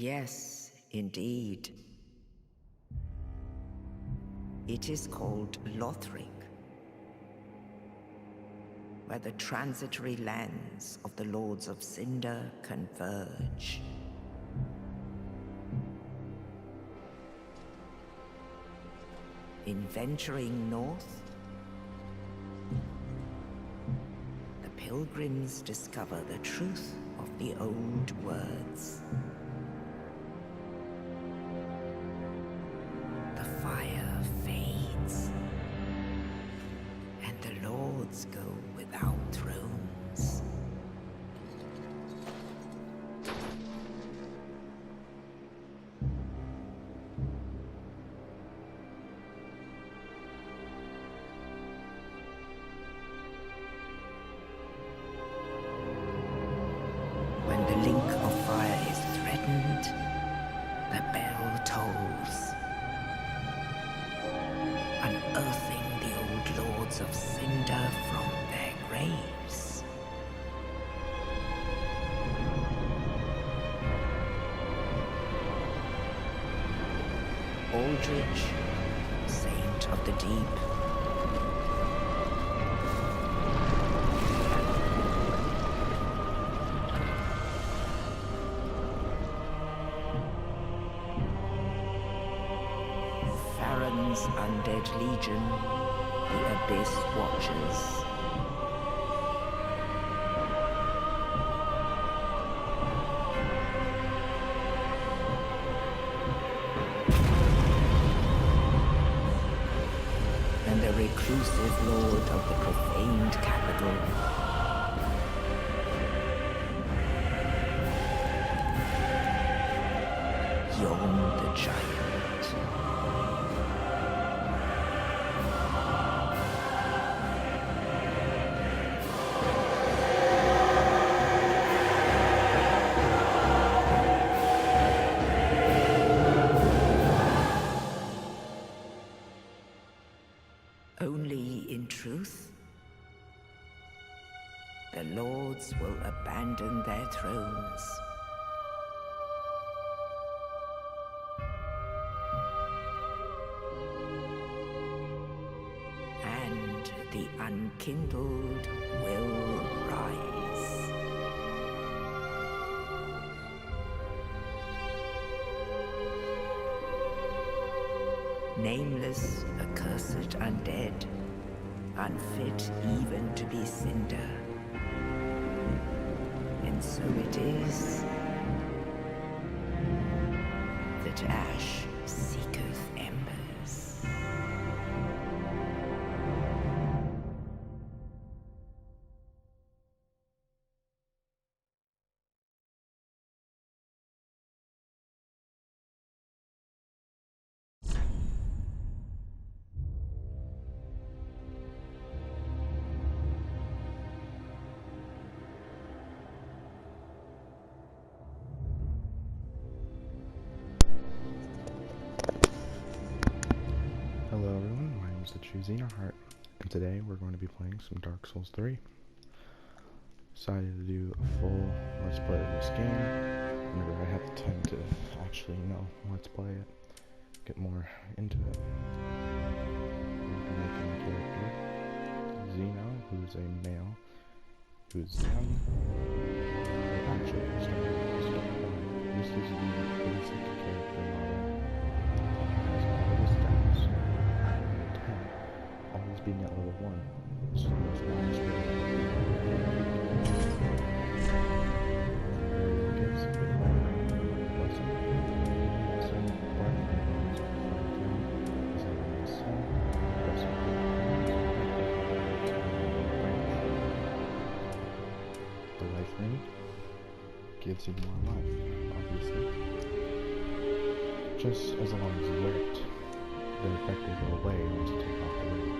Yes, indeed. It is called Lothric, where the transitory lands of the Lords of Cinder converge. In venturing north, the pilgrims discover the truth of the old words. The fire fades, and the lords go without thrones. When the link of fire is threatened, the bell tolls, unearthing the old lords of Cinder from their graves. Aldrich, saint of the deep, Farron's undead legion, the Abyss Watchers. And the reclusive lord of the profaned capital. Yom the Giant. Only in truth, the lords will abandon their thrones. And the unkindled will rise. Nameless, accursed undead, unfit even to be cinder. And so it is that ash seeketh embers. Hello everyone, my name is the True Xenoheart, and today we're going to be playing some Dark Souls 3. Decided to do a full Let's Play of this game, whenever I have the time to actually, Let's Play it, get more into it. We're making a character, Xeno, who's a male, who's young, this is the basic character model. Always being at level 1. So that's nice. The life ring gives you more life, obviously. Just as long as you wear it, the effect will go away once you take off the ring.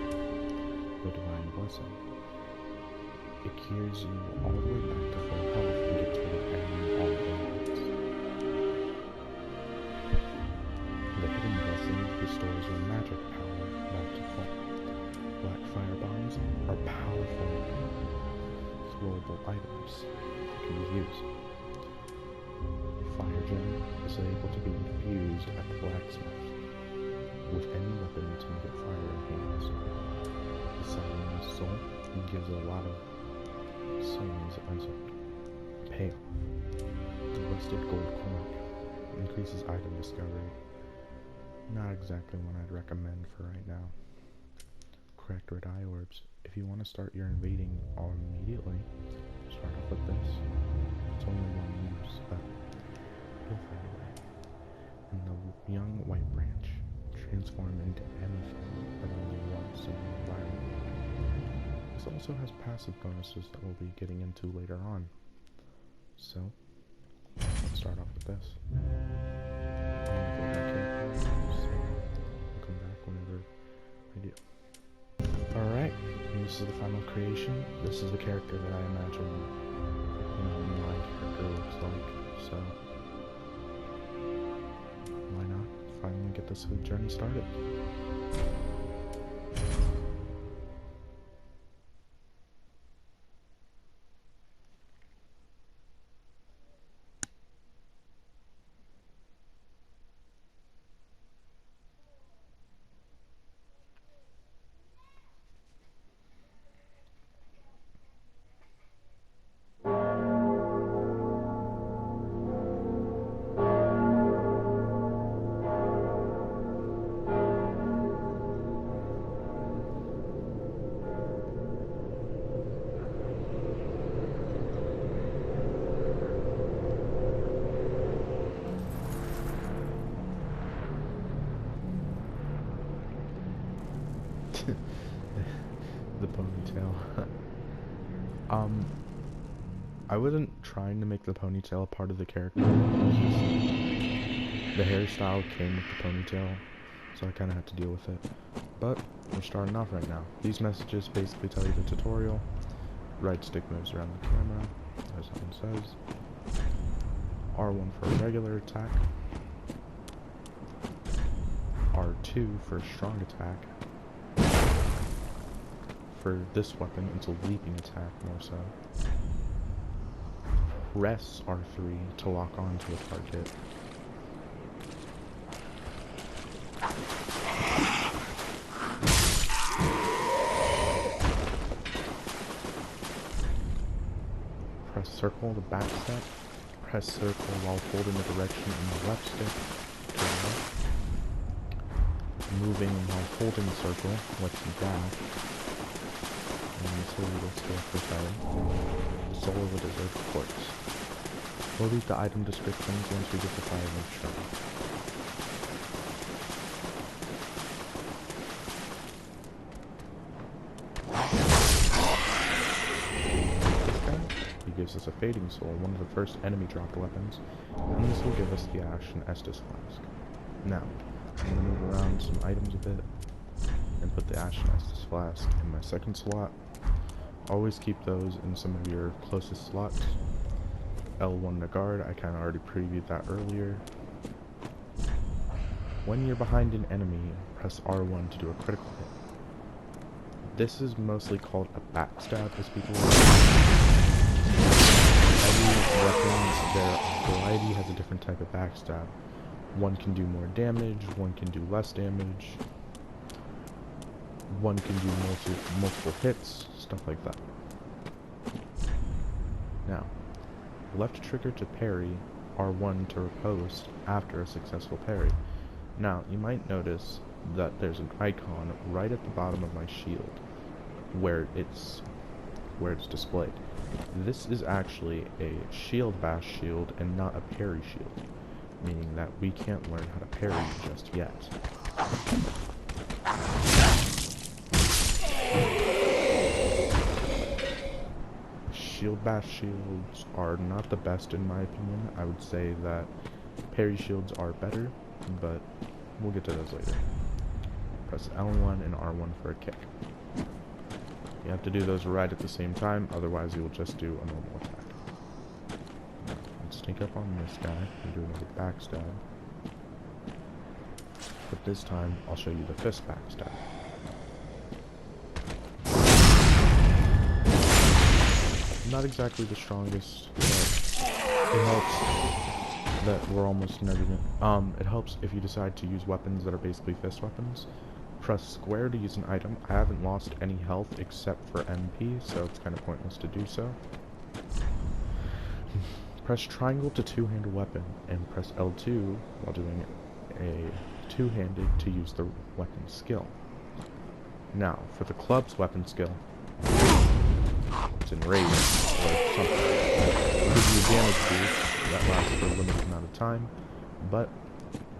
The Divine Blessing. It cures you all the way back to full health and gets rid of all ailments. The Hidden Blessing restores your magic power back to full. Black Fire Bombs are powerful, throwable items that can be used. Fire Gem is is able to be infused at the blacksmith with any weapon to make it fire enhanced. The Siren's soul gives a lot of souls as a payoff. The rusted gold coin increases item discovery. Not exactly one I'd recommend for right now. Correct red eye orbs. If you want to start your invading immediately, start off with this. It's only one use, but you'll find a way. And the young white branch transform into anything that only wants in the environment. This also has passive bonuses that we'll be getting into later on. So, let's start off with this. I'll come back whenever I do. Alright, this is the final creation. This is the character that I imagine, my character looks like, so why not finally get this journey started? The ponytail. I wasn't trying to make the ponytail a part of the character. The hairstyle came with the ponytail, so I kind of had to deal with it. But we're starting off right now. These messages basically tell you the tutorial. Right stick moves around the camera, as it says. R1 for a regular attack. R2 for a strong attack. For this weapon, it's a leaping attack more so. Press R3 to lock onto a target. Press circle to backstep. Press circle while holding the direction in the left stick to the left. Moving while holding circle lets you dash. And this will lead us to a fertile, the soul of a desert corpse. We'll read the item descriptions once we get to Fire and Shrine. This guy, he gives us a Fading Soul, one of the first enemy dropped weapons, and this will give us the Ash and Estus Flask. Now, I'm going to move around some items a bit, and put the Ash and Estus Flask in my second slot. Always keep those in some of your closest slots. L1 to guard, I kind of already previewed that earlier. When you're behind an enemy, press R1 to do a critical hit. This is mostly called a backstab, as people say. Every weapons, their variety has a different type of backstab. One can do more damage, one can do less damage. One can do multiple hits, stuff like that. Now, left trigger to parry, R1 to riposte after a successful parry. Now, you might notice that there's an icon right at the bottom of my shield where it's displayed. This is actually a shield bash shield and not a parry shield, meaning that we can't learn how to parry just yet. Shield bash shields are not the best in my opinion. I would say that parry shields are better, but we'll get to those later. Press L1 and R1 for a kick. You have to do those right at the same time, otherwise you will just do a normal attack. Let's sneak up on this guy and do another backstab. But this time, I'll show you the fist backstab. Not exactly the strongest, but it helps that we're almost never gonna... it helps if you decide to use weapons that are basically fist weapons. Press square to use an item. I haven't lost any health except for MP, so it's kind of pointless to do so. Press triangle to two-handed weapon, and press L2 while doing a two-handed to use the weapon skill. Now, for the club's weapon skill, it's enraged or something. It gives you a damage boost that lasts for a limited amount of time, but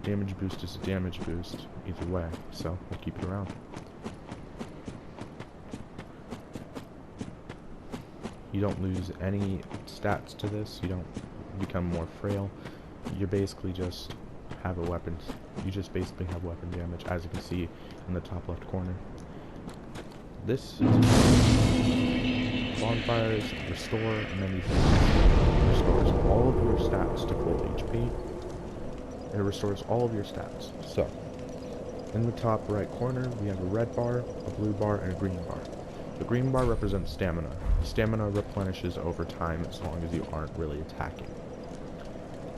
damage boost is a damage boost either way, so we'll keep it around. You don't lose any stats to this, you don't become more frail, you basically just have a weapon. You just basically have weapon damage, as you can see in the top left corner. This is bonfires, restore, many things. Restores all of your stats to full HP. It restores all of your stats. So, in the top right corner, we have a red bar, a blue bar, and a green bar. The green bar represents stamina. Stamina replenishes over time as long as you aren't really attacking.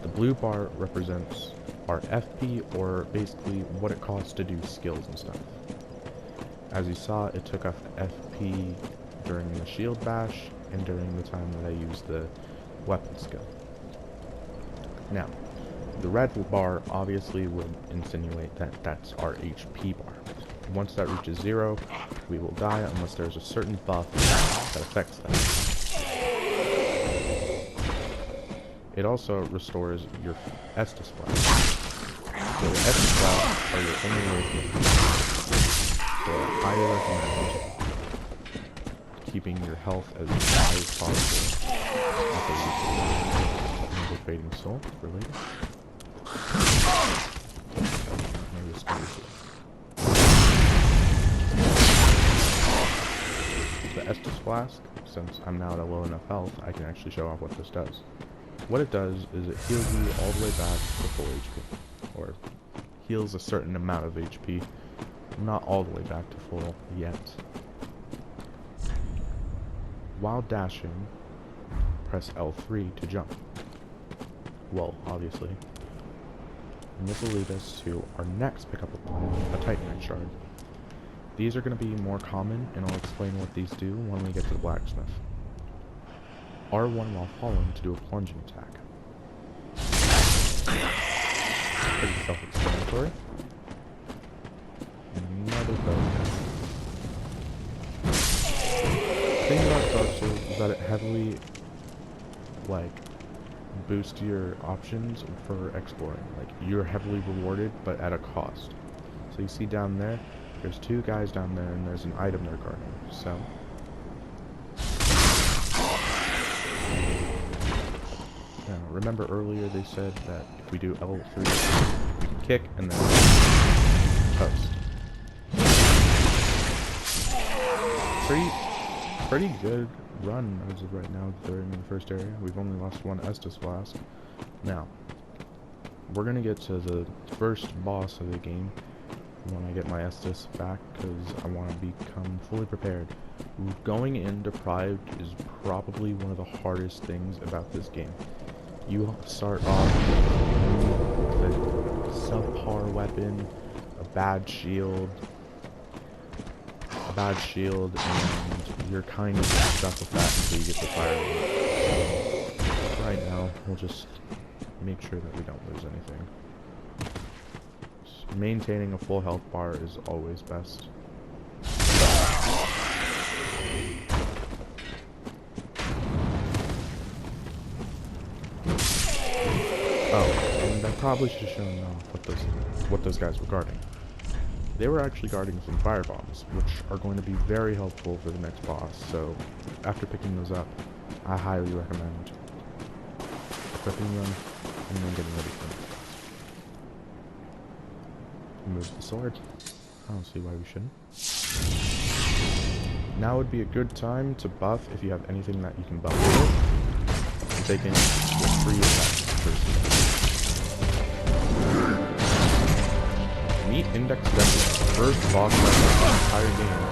The blue bar represents our FP, or basically what it costs to do skills and stuff. As you saw, it took off FP during the shield bash and during the time that I used the weapon skill. Now, the red bar obviously would insinuate that that's our HP bar. Once that reaches 0, we will die unless there's a certain buff that affects that. It also restores your Estus Flask. So the Estus Flask are your only way so I highly recommend keeping your health as high as possible. Another Fading Soul for later. The Estus Flask, since I'm now at a low enough health, I can actually show off what this does. What it does is it heals you all the way back to full HP, or heals a certain amount of HP, not all the way back to full yet. While dashing, press L3 to jump. Well, obviously. And this will lead us to our next pickup opponent, a Titanite Shard. These are going to be more common, and I'll explain what these do when we get to the blacksmith. R1 while falling to do a plunging attack. Pretty self-explanatory. Another bow. The thing about Dark Souls is that it heavily, boosts your options for exploring. You're heavily rewarded, but at a cost. So you see down there, there's two guys down there, and there's an item they're guarding. So now, remember earlier they said that if we do L3, we can kick and then post. Pretty good run as of right now. They're in the first area. We've only lost one Estus Flask. Now, we're gonna get to the first boss of the game when I get my Estus back, because I want to become fully prepared. Going in deprived is probably one of the hardest things about this game. You start off with a subpar weapon, a bad shield, and you're kind of stuck with that until you get the fire. So right now, we'll just make sure that we don't lose anything. Maintaining a full health bar is always best. Oh, and I probably should have shown what those guys were guarding. They were actually guarding some fire bombs, which are going to be very helpful for the next boss, so after picking those up, I highly recommend equipping them and then getting ready for them. Move the sword. I don't see why we shouldn't. Now would be a good time to buff if you have anything that you can buff with. And taking a free attack first. Meet Index Devil's first boss fight of the entire game.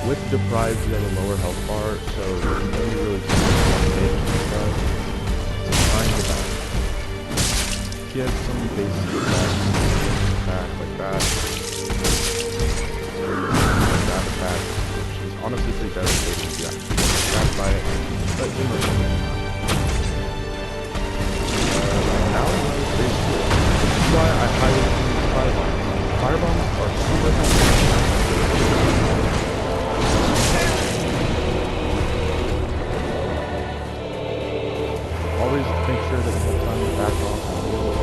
With deprived, you have a lower health bar, so you only really get some basic attacks, attack like that. That attack, which is honestly pretty devastating if you actually get attacked by it, but you know something. Now it's basically, this is why I highly recommend firebombs. Firebombs are super effective. Always make sure that you have time to back off and deal with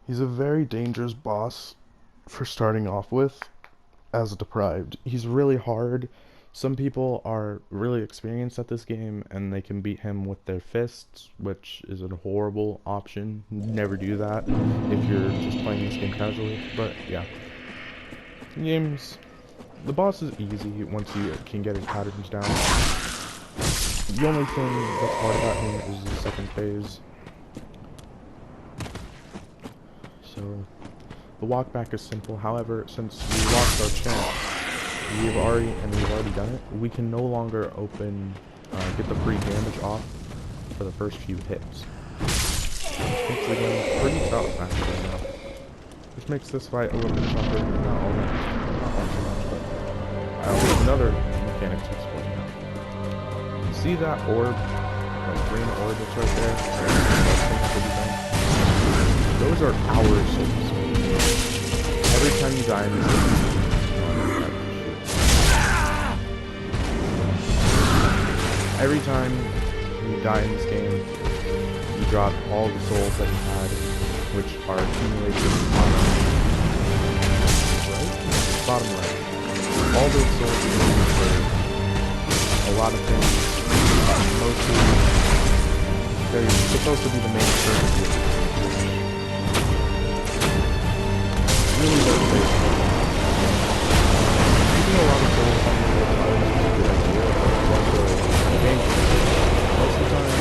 He's a very dangerous boss for starting off with as a deprived. He's really hard. Some people are really experienced at this game and they can beat him with their fists, which is a horrible option. Never do that if you're just playing this game casually. But yeah, the boss is easy once you can get his patterns down. The only thing that's hard about him is the second phase. So the walk back is simple. However, since we lost our chance, we've already done it, we can no longer get the free damage off for the first few hits. Makes the game pretty tough, actually, now. Which makes this fight a little bit tougher. Not all too much, but there's another mechanic to explain now. See that orb, that green orb that's right there? Those are our souls. Every time you die in this game, every time you die in this game, you drop all the souls that you had, which are accumulated in the bottom right. All those souls are used for a lot of things. Mostly, they're supposed to be the main purpose of it. Really does take using a lot of souls on the whole time is a good idea, but it's also dangerous. Most of the time,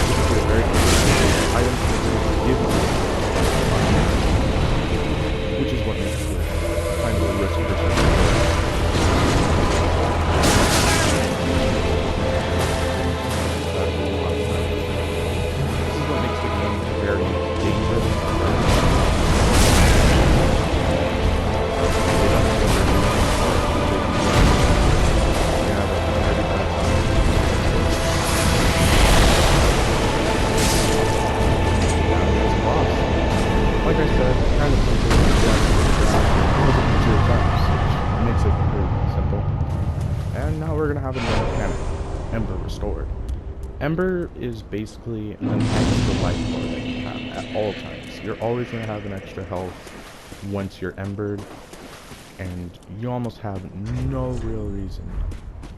typically very good items that give you, which is what makes it kind of a risky percentage. This is what makes the game very dangerous. Like I said, kind of simple. It makes it very simple. And now we're gonna have a new mechanic, Ember Restored. Ember is basically an extra life bar that you have at all times. You're always gonna have an extra health once you're embered, and you almost have no real reason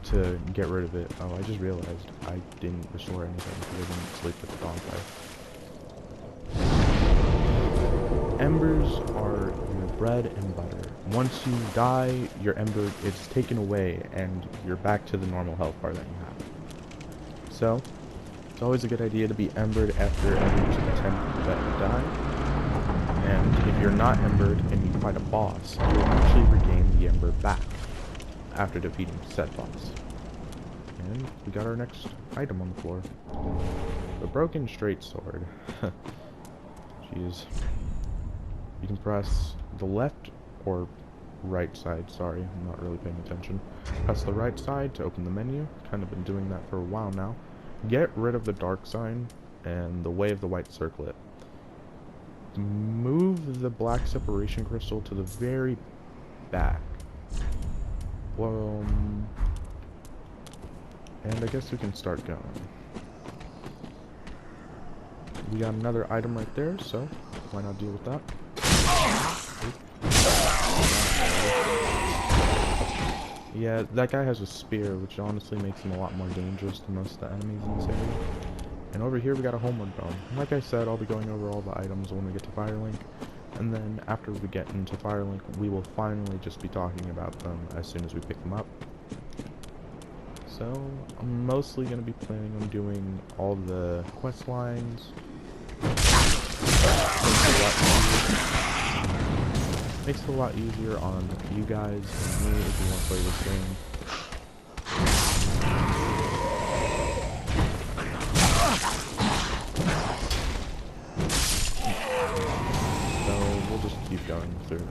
to get rid of it. Oh, I just realized I didn't restore anything because I didn't sleep with the bonfire. Embers are your bread and butter. Once you die, your ember is taken away and you're back to the normal health bar that you have. So, it's always a good idea to be embered after every attempt that you die. And if you're not embered and you fight a boss, you'll actually regain the ember back after defeating said boss. And we got our next item on the floor. The Broken Straight Sword. Jeez. You can press the left or right side, sorry, I'm not really paying attention. Press the right side to open the menu. Kind of been doing that for a while now. Get rid of the dark sign and the way of the white circlet. Move the black separation crystal to the very back. Well, and I guess we can start going. We got another item right there, so why not deal with that? Yeah, that guy has a spear, which honestly makes him a lot more dangerous than most of the enemies in this area. And over here we got a homeward bone. Like I said, I'll be going over all the items when we get to Firelink, and then after we get into Firelink, we will finally just be talking about them as soon as we pick them up. So, I'm mostly going to be planning on doing all the quest lines, Makes it a lot easier on you guys and me if you want to play this game. So we'll just keep going through.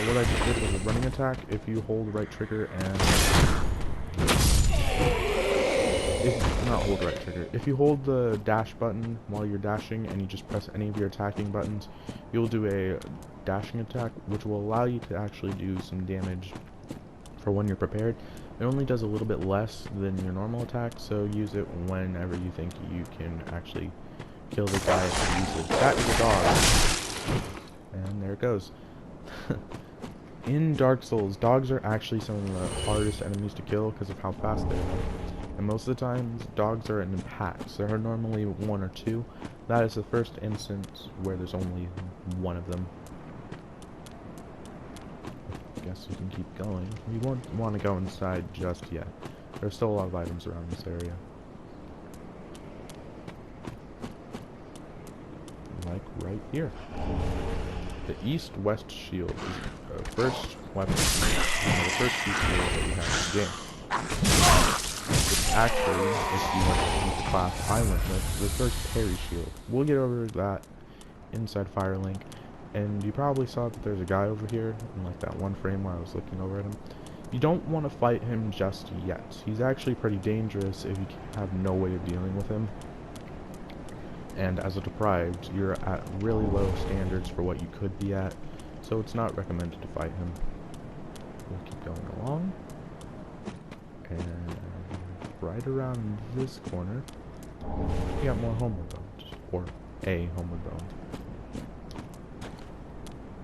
What I just did was a running attack. If you hold right trigger and not hold right trigger. If you hold the dash button while you're dashing and you just press any of your attacking buttons, you'll do a dashing attack, which will allow you to actually do some damage for when you're prepared. It only does a little bit less than your normal attack, so use it whenever you think you can actually kill the guy easily. That is a dog. And there it goes. In Dark Souls, dogs are actually some of the hardest enemies to kill because of how fast they are. And most of the times, dogs are in packs. There are normally one or two. That is the first instance where there's only one of them. I guess we can keep going. We won't want to go inside just yet. There's still a lot of items around this area. Like right here. The East-West Shield is the first weapon, the first piece of shield that we have in the game. Which actually, if you want to use the class I went with, the first parry shield. We'll get over that inside Firelink, and you probably saw that there's a guy over here, in like that one frame where I was looking over at him. You don't want to fight him just yet. He's actually pretty dangerous if you have no way of dealing with him. And as a deprived, you're at really low standards for what you could be at, so it's not recommended to fight him. We'll keep going along, and right around this corner, we got more homeward bones, or a homeward bone.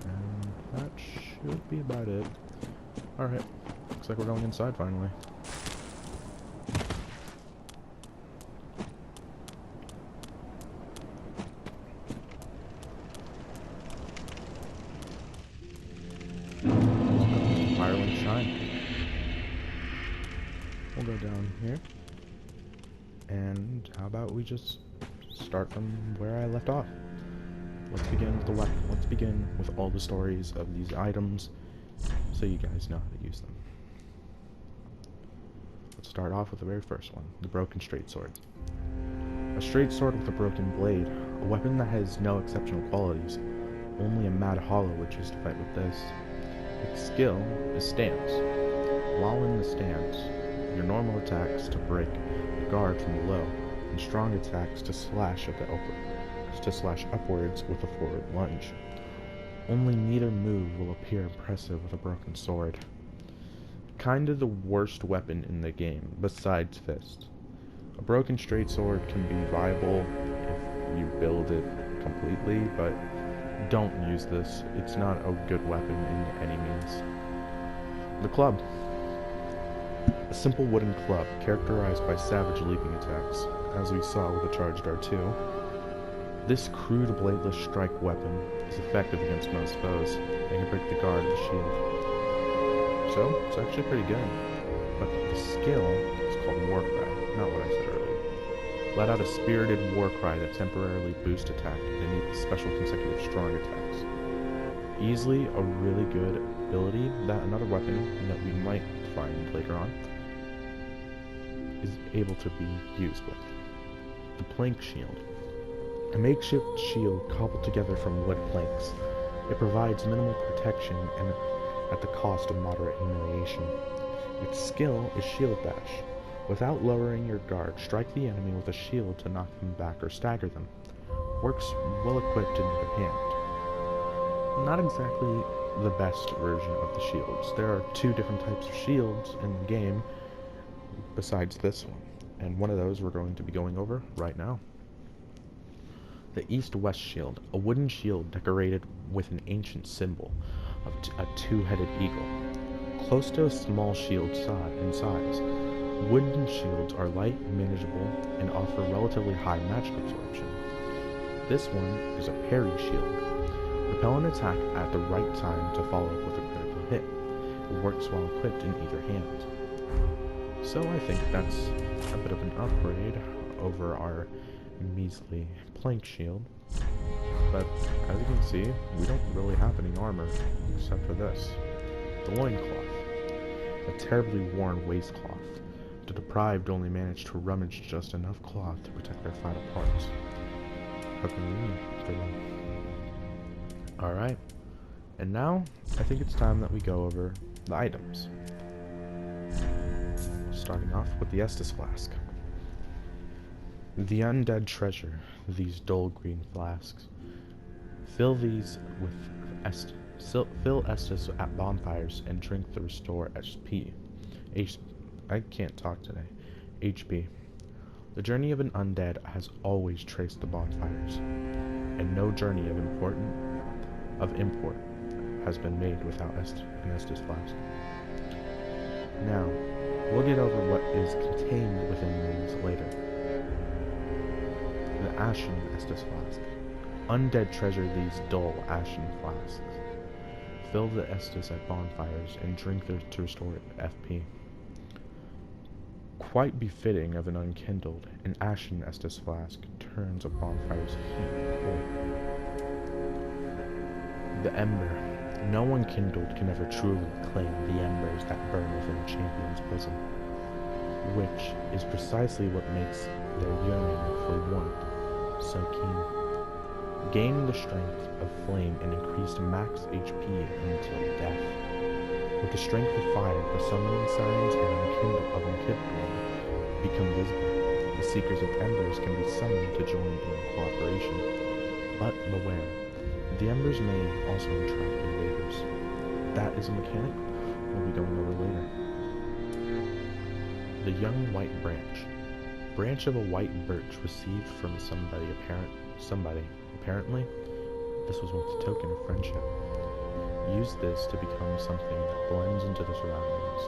And that should be about it. Alright, looks like we're going inside finally. We'll go down here, and how about we just start from where I left off. Let's begin with the weapon. Let's begin with all the stories of these items, so you guys know how to use them. Let's start off with the very first one, the broken straight sword. A straight sword with a broken blade, a weapon that has no exceptional qualities. Only a mad hollow would choose to fight with this. Its skill is stance. While in the stance, your normal attacks to break the guard from below, and strong attacks to slash upwards with a forward lunge. Only neither move will appear impressive with a broken sword. Kinda the worst weapon in the game, besides fist. A broken straight sword can be viable if you build it completely, but don't use this. It's not a good weapon in any means. The club. A simple wooden club, characterized by savage leaping attacks, as we saw with the charged R2. This crude bladeless strike weapon is effective against most foes, and can break the guard of the shield. So, it's actually pretty good. But the skill is called War Cry, not what I said earlier. Let out a spirited war cry that temporarily boosts attack and enables special consecutive strong attacks. Easily a really good ability that another weapon that we might find later on is able to be used with. The plank shield. A makeshift shield cobbled together from wood planks. It provides minimal protection and at the cost of moderate humiliation. Its skill is shield bash. Without lowering your guard, strike the enemy with a shield to knock them back or stagger them. Works well equipped in either hand. Not exactly the best version of the shields. There are two different types of shields in the game besides this one, and one of those we're going to be going over right now. The East-West Shield, a wooden shield decorated with an ancient symbol of a two-headed eagle. Close to a small shield in size, wooden shields are light, manageable, and offer relatively high magic absorption. This one is a parry shield. Repel an attack at the right time to follow up with a critical hit. It works while equipped in either hand. So I think that's a bit of an upgrade over our measly plank shield. But as you can see, we don't really have any armor except for this. The loincloth. A terribly worn waistcloth. The deprived only managed to rummage just enough cloth to protect their vital parts. How convenient for them. Alright, and now I think it's time that we go over the items. Starting off with the Estus Flask. The undead treasure, these dull green flasks. Fill these with fill Estus at bonfires and drink the restore HP. I can't talk today. HP. The journey of an undead has always traced the bonfires, and no journey of import has been made without an Estus Flask. Now, we'll get over what is contained within these later. The Ashen Estus Flask. Undead treasure these dull ashen flasks. Fill the Estus at bonfires and drink to restore FP. Quite befitting of an unkindled, an ashen Estus Flask turns a bonfire's heat full. The Ember. No one kindled can ever truly claim the embers that burn within a champion's bosom, which is precisely what makes their yearning for warmth so keen. Gain the strength of flame and increase to max HP until death. With the strength of fire, the summoning signs and unkindling become visible. The seekers of embers can be summoned to join in cooperation. But beware. The embers may also attract invaders. That is a mechanic we'll be going over later. The Young White Branch. Branch of a white birch received from somebody. Apparently, this was once a token of friendship. Use this to become something that blends into the surroundings,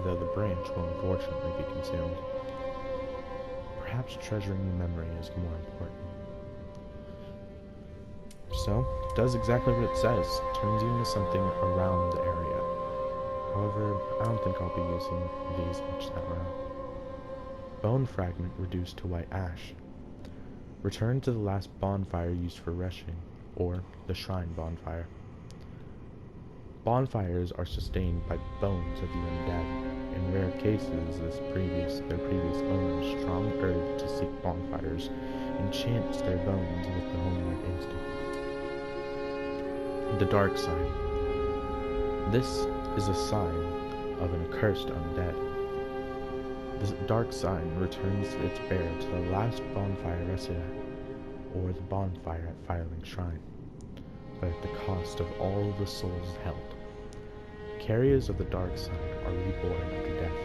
though the branch will unfortunately be consumed. Perhaps treasuring the memory is more important. So, it does exactly what it says. Turns you into something around the area. However, I don't think I'll be using these much that round. Bone fragment reduced to white ash. Return to the last bonfire used for rushing, or the shrine bonfire. Bonfires are sustained by bones of the undead. In rare cases, their previous owner's strong urge to seek bonfires enchants their bones with the homeward instinct. The Dark Sign. This is a sign of an accursed undead. This dark sign returns its bearer to the last bonfire rested at, or the bonfire at Firelink Shrine, but at the cost of all the souls held. Carriers of the dark sign are reborn after death,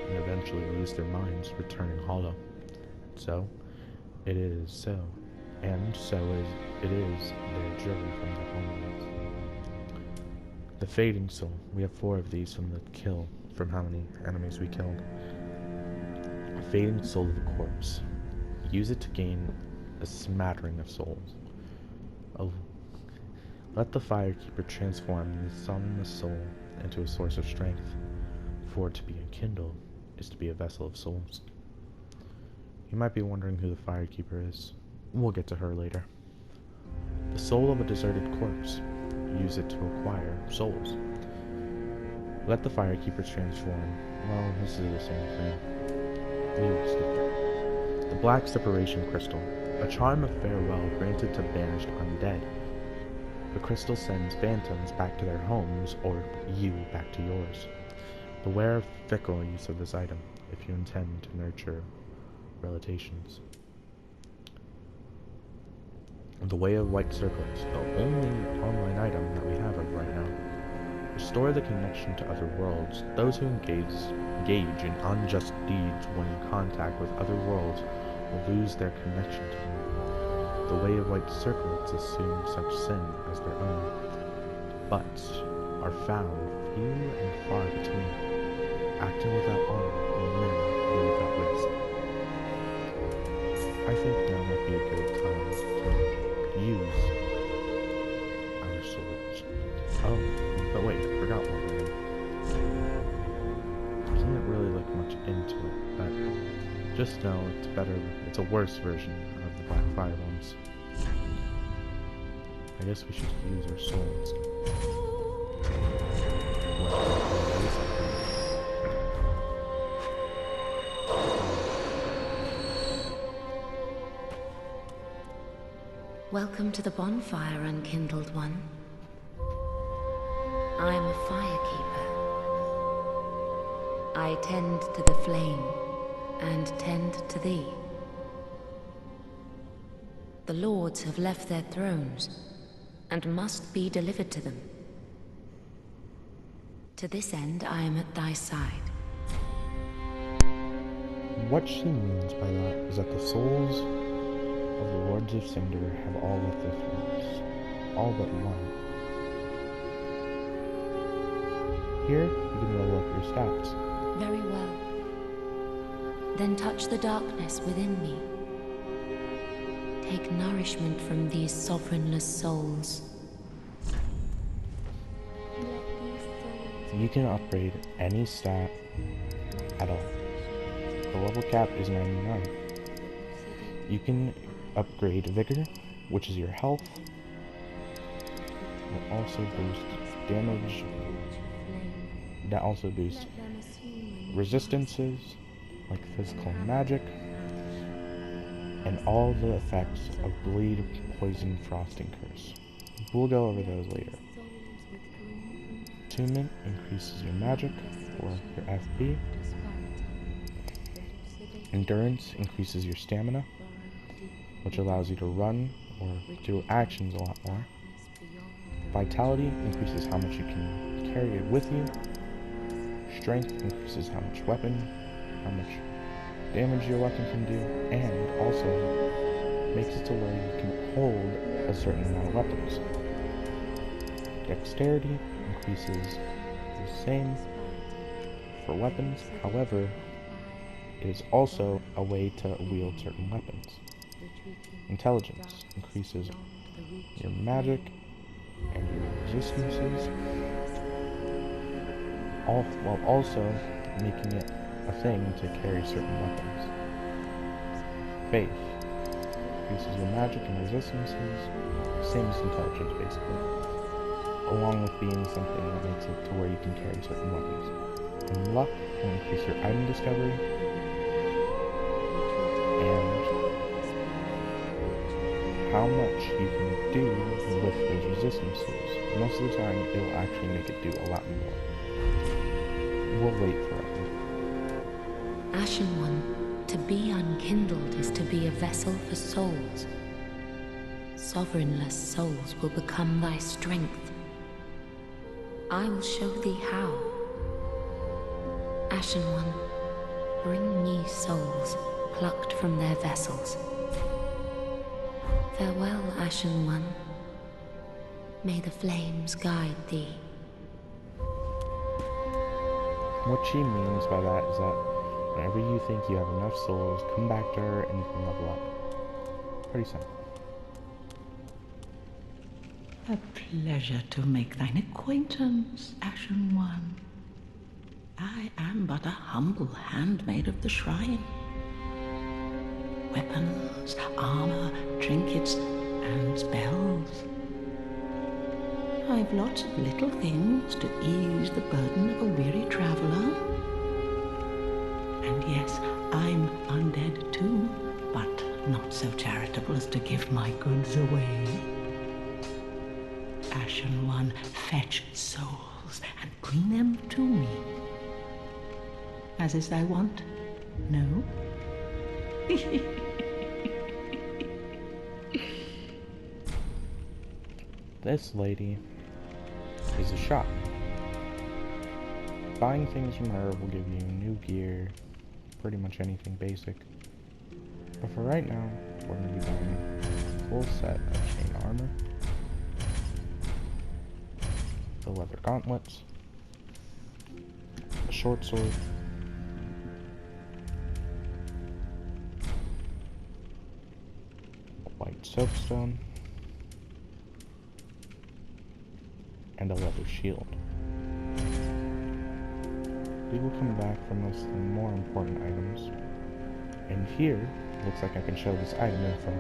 and eventually lose their minds, returning hollow. So, it is so, and so it is they are driven from their homelands. The Fading Soul. We have 4 of these from how many enemies we killed. A Fading Soul of a corpse. Use it to gain a smattering of souls. Let the Firekeeper transform the summoned soul into a source of strength, for to be enkindled is to be a vessel of souls. You might be wondering who the Firekeeper is. We'll get to her later. The Soul of a deserted corpse. Use it to acquire souls. Let the Firekeeper transform. Well, this is the same thing. We will skip that. The Black Separation Crystal. A charm of farewell granted to banished undead. The crystal sends phantoms back to their homes, or you back to yours. Beware of fickle use of this item, if you intend to nurture relations. The Way of White Circlets, the only online item that we have of right now. Restore the connection to other worlds. Those who engage in unjust deeds when in contact with other worlds will lose their connection to them. The Way of White Circlets assume such sin as their own, but are found few and far between. Acting without honor will never be without risk. I think now might be a good time to use our swords. Oh, but wait, I forgot one item. There isn't really like much just know it's better. It's a worse version of the Black Fire ones. I guess we should use our souls. Welcome to the bonfire, Unkindled One. I am a firekeeper. I tend to the flame, and tend to thee. The lords have left their thrones, and must be delivered to them. To this end, I am at thy side. What she means by that is that the souls of the Lords of Cinder have all left their thrones. All but one. Here, you can level up your stats. Very well. Then touch the darkness within me. Take nourishment from these sovereignless souls. You can upgrade any stat at all. The level cap is 99. You can upgrade Vigor, which is your health. That also boosts damage. That also boosts resistances, like physical and magic, and all the effects of Bleed, Poison, Frost, and Curse. We'll go over those later. Attunement increases your magic or your FP. Endurance increases your stamina, which allows you to run or do actions a lot more. Vitality increases how much you can carry it with you. Strength increases how much damage your weapon can do, and also makes it to where you can hold a certain amount of weapons. Dexterity increases the same for weapons, however, it is also a way to wield certain weapons. Intelligence increases your magic and your resistances, all while also making it a thing to carry certain weapons. Faith increases your magic and resistances, same as intelligence basically, along with being something that makes it to where you can carry certain weapons. And luck will increase your item discovery, and how much you can do with those resistances. Most of the time, it will actually make it do a lot more. We'll wait for it. Ashen One, to be unkindled is to be a vessel for souls. Sovereignless souls will become thy strength. I will show thee how. Ashen One, bring me souls plucked from their vessels. Farewell, Ashen One. May the flames guide thee. What she means by that is that whenever you think you have enough souls, come back to her and you can level up. Pretty simple. A pleasure to make thine acquaintance, Ashen One. I am but a humble handmaid of the shrine. Weapons, armor, trinkets, and spells. I've lots of little things to ease the burden of a weary traveler. And yes, I'm undead too, but not so charitable as to give my goods away. Ashen One, fetch souls and bring them to me. As is thy wont? No? This lady is a shop. Buying things from her will give you new gear, pretty much anything basic. But for right now, we're going to be buying a full set of chain armor, the leather gauntlets, a short sword, a white soapstone, and a leather shield. We will come back from this with more important items And here, looks like I can show this item info.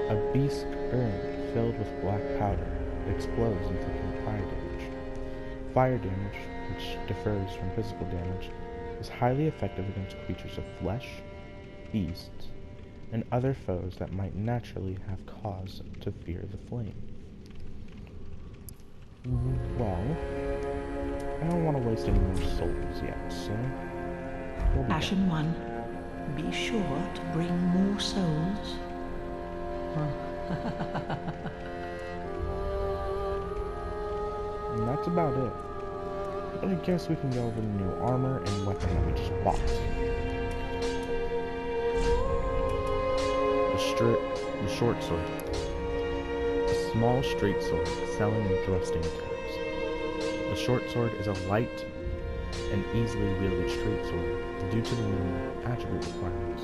A beast urn filled with black powder. It explodes inflicting fire damage. Fire damage, which differs from physical damage, is highly effective against creatures of flesh, beasts, and other foes that might naturally have cause to fear the flame. Well, I don't want to waste any more souls yet, so we'll be Ashen One, be sure to bring more souls. And that's about it. But I guess we can go over the new armor and weapon that we just bought. The short sword. A small straight sword, excelling in thrusting attacks. The short sword is a light and easily wielded straight sword due to the minimal attribute requirements.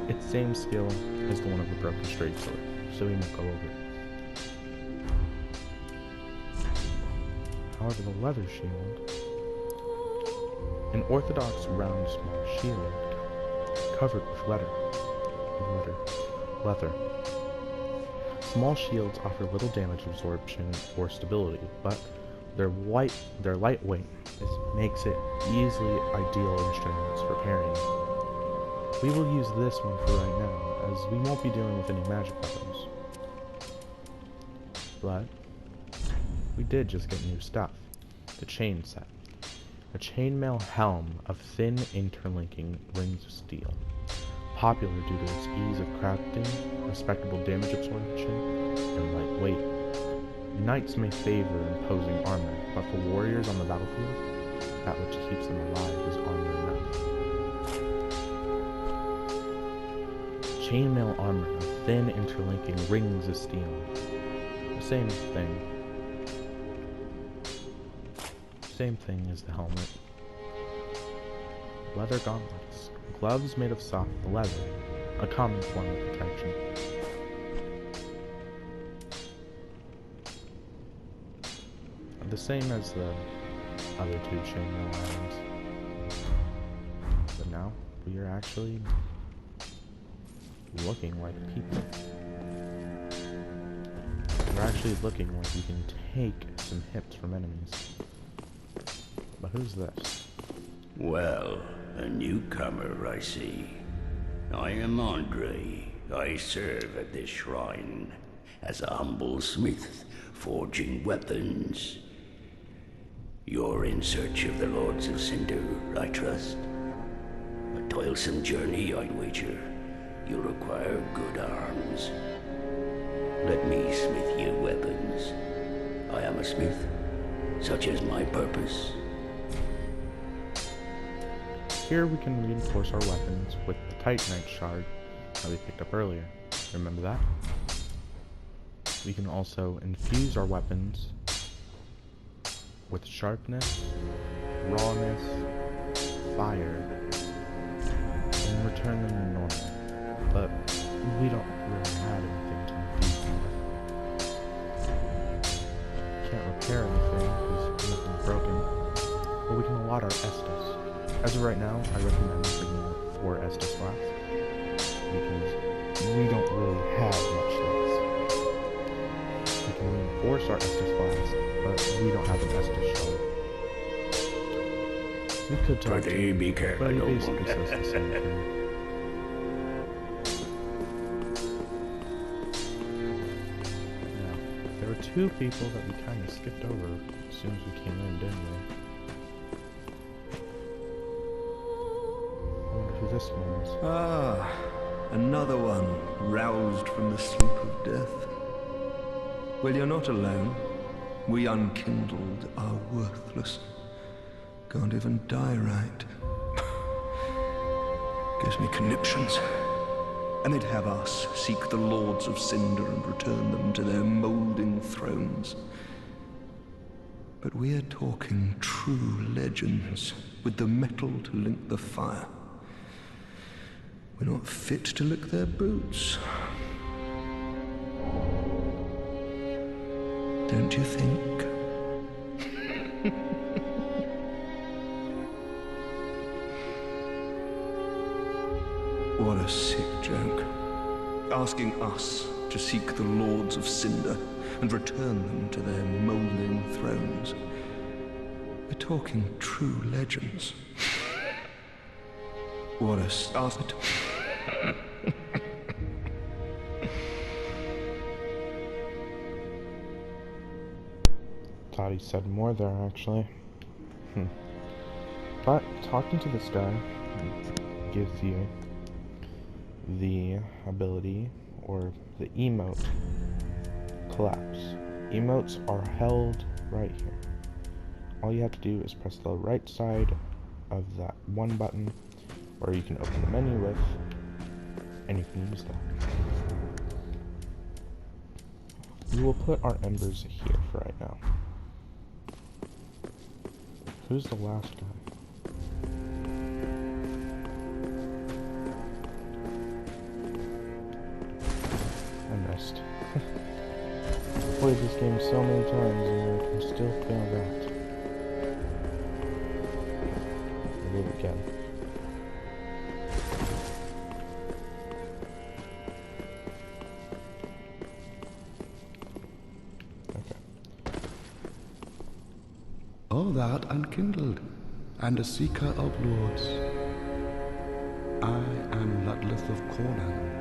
Its same skill as the one of the broken straight sword, so we won't go over it. However, the leather shield, an orthodox round small shield covered with leather. Small shields offer little damage absorption or stability, but their lightweight makes it easily ideal instruments for parrying. We will use this one for right now, as we won't be dealing with any magic weapons. But we did just get new stuff. The chain set. A chainmail helm of thin interlinking rings of steel. Popular due to its ease of crafting, respectable damage absorption, and light weight. Knights may favor imposing armor, but for warriors on the battlefield, that which keeps them alive is armor enough. Chainmail armor of thin interlinking rings of steel. The same thing as the helmet. Leather gauntlets. Gloves made of soft leather, a common form of protection. The same as the other two chainmail items. But now, we are actually looking like people. We're actually looking like we can take some hits from enemies. But who's this? Well, a newcomer, I see. I am Andre. I serve at this shrine as a humble smith, forging weapons. You're in search of the Lords of Cinder, I trust. A toilsome journey, I'd wager. You'll require good arms. Let me smith you weapons. I am a smith. Such is my purpose. Here we can reinforce our weapons with the Titanite shard that we picked up earlier. Remember that? We can also infuse our weapons with sharpness, rawness, fire, and return them to normal. But we don't really have anything to infuse them with. Can't repair anything because nothing's broken, but we can allot our Estus. As of right now, I recommend picking up 4 Estus Flask, because we don't really have much less. We can reinforce our Estus Flask, but we don't have an Estus shard. We could talk to him, but he basically says the same thing. Now, there were 2 people that we kind of skipped over as soon as we came in, didn't we? This one is. Ah, another one roused from the sleep of death. Well, you're not alone. We unkindled are worthless. Can't even die right. Gives me conniptions. And they'd have us seek the Lords of Cinder and return them to their moulding thrones. But we're talking true legends, with the metal to link the fire. We're not fit to lick their boots. Don't you think? a sick joke. Asking us to seek the Lords of Cinder and return them to their moulding thrones. We're talking true legends. What a start. Thought he said more there, actually. But talking to this guy gives you the ability, or the emote, collapse. Emotes are held right here. All you have to do is press the right side of that one button, or you can open the menu with, and you can use that. We will put our embers here for right now. Who's the last guy? I missed. I've played this game so many times and I can still fail that. I did it again. Okay. O thou unkindled, and a seeker of lords, I am Ludleth of Corland.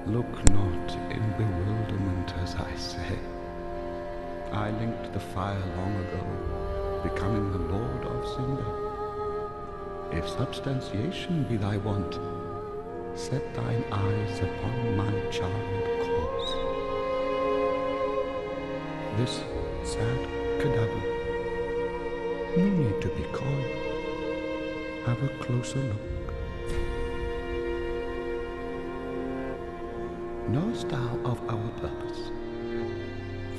Look not in bewilderment as I say. I linked the fire long ago, becoming the Lord of Cinder. If substantiation be thy want, set thine eyes upon my charmed course. This sad cadaver, no need to be coy. Have a closer look. Knowest thou of our purpose?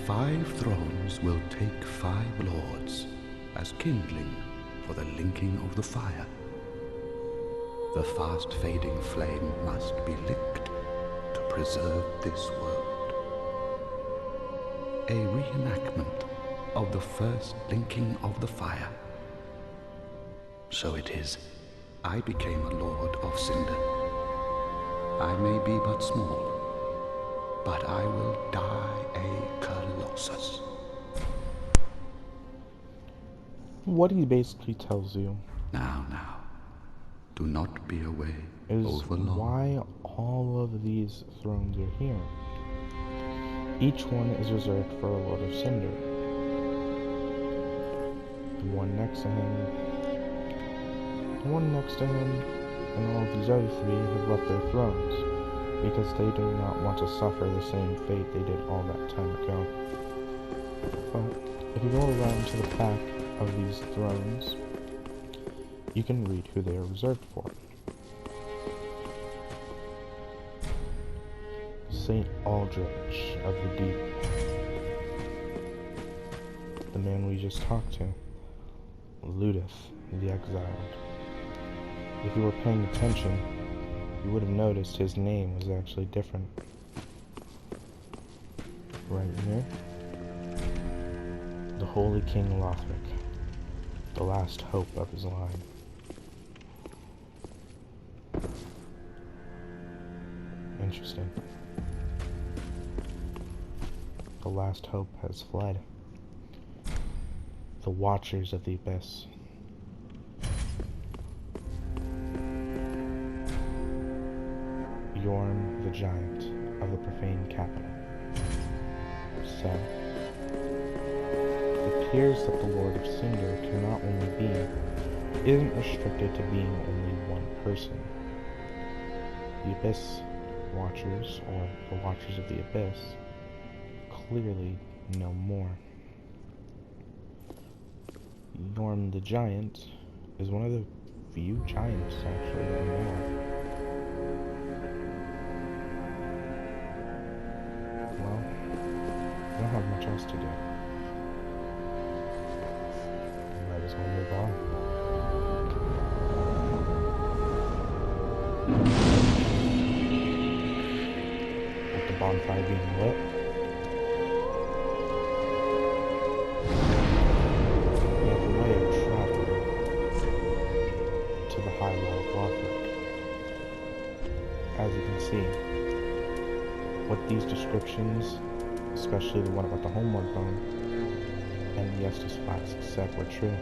5 thrones will take 5 lords as kindling for the linking of the fire. The fast fading flame must be licked to preserve this world. A reenactment of the first linking of the fire. So it is, I became a Lord of Cinder. I may be but small, but I will die a Colossus. What he basically tells you Now, do not be away is overlong. why all of these thrones are here. Each one is reserved for a Lord of Cinder. The one next to him, the one next to him, and all of these other 3 have left their thrones, because they do not want to suffer the same fate they did all that time ago. But if you go around to the back of these thrones, you can read who they are reserved for. Saint Aldrich of the Deep. The man we just talked to. Ludith, the Exiled. If you were paying attention, you would have noticed his name was actually different. Right here. The Holy King Lothric. The last hope of his line. Interesting. The last hope has fled. The Watchers of the Abyss. Yorm the Giant of the Profane Capital. So, it appears that the Lord of Cinder cannot only be, isn't restricted to being only one person. The Abyss Watchers, or the Watchers of the Abyss, clearly know more. Yorm the Giant is one of the few giants, actually, that we know of. Well, I don't have much else to do. I might as well move on. With the bonfire being lit, we have a way of traveling to the high wall of Lothric. what these descriptions, especially the one about the homeward bone and the Estus Flask, said were true.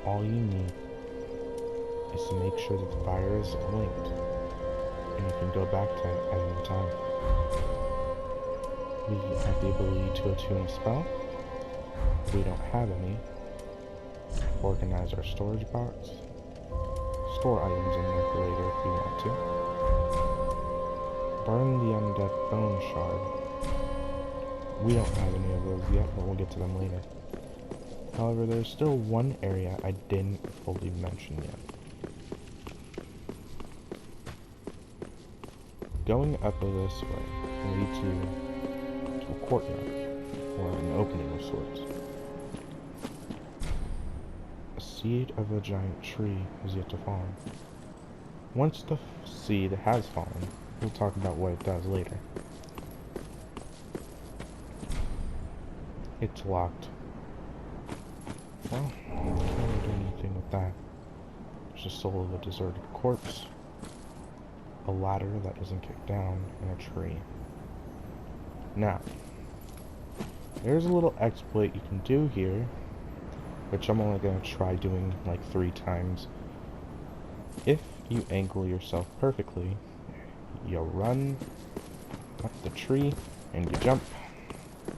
All you need is to make sure that the fire is linked, and you can go back to it at any time. We have the ability to attune a spell. We don't have any. Organize our storage box. Store items in there for later if we want to. Burn the undead bone shard. We don't have any of those yet, but we'll get to them later. However, there's still one area I didn't fully mention yet. Going up this way leads you to a courtyard, or an opening of sorts. A seed of a giant tree is yet to fall. Once the seed has fallen, we'll talk about what it does later. It's locked. Well, I can't really do anything with that. There's the soul of a deserted corpse, a ladder that isn't kicked down, and a tree. Now, there's a little exploit you can do here, which I'm only going to try doing like 3 times. If you angle yourself perfectly, you run up the tree and you jump,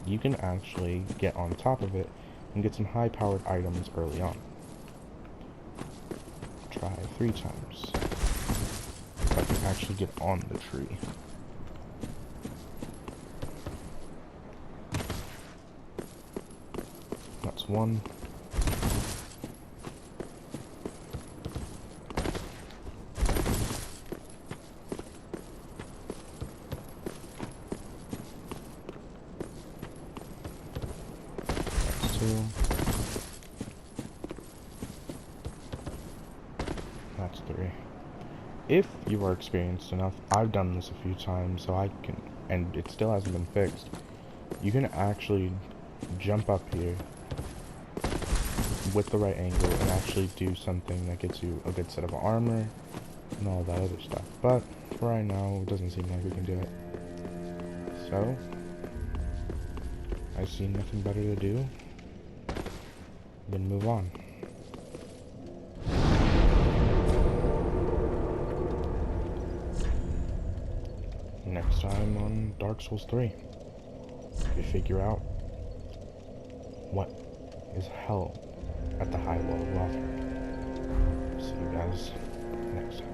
you can actually get on top of it and get some high-powered items early on. Try 3 times. If I can actually get on the tree. That's 1. That's 2. That's 3. If you are experienced enough, I've done this a few times, so I can, and it still hasn't been fixed. You can actually jump up here with the right angle and actually do something that gets you a good set of armor and all that other stuff. But for right now, it doesn't seem like we can do it. So, I see nothing better to do than move on. Next time on Dark Souls 3, we figure out what is hell at the high wall of Lothric. See you guys next time.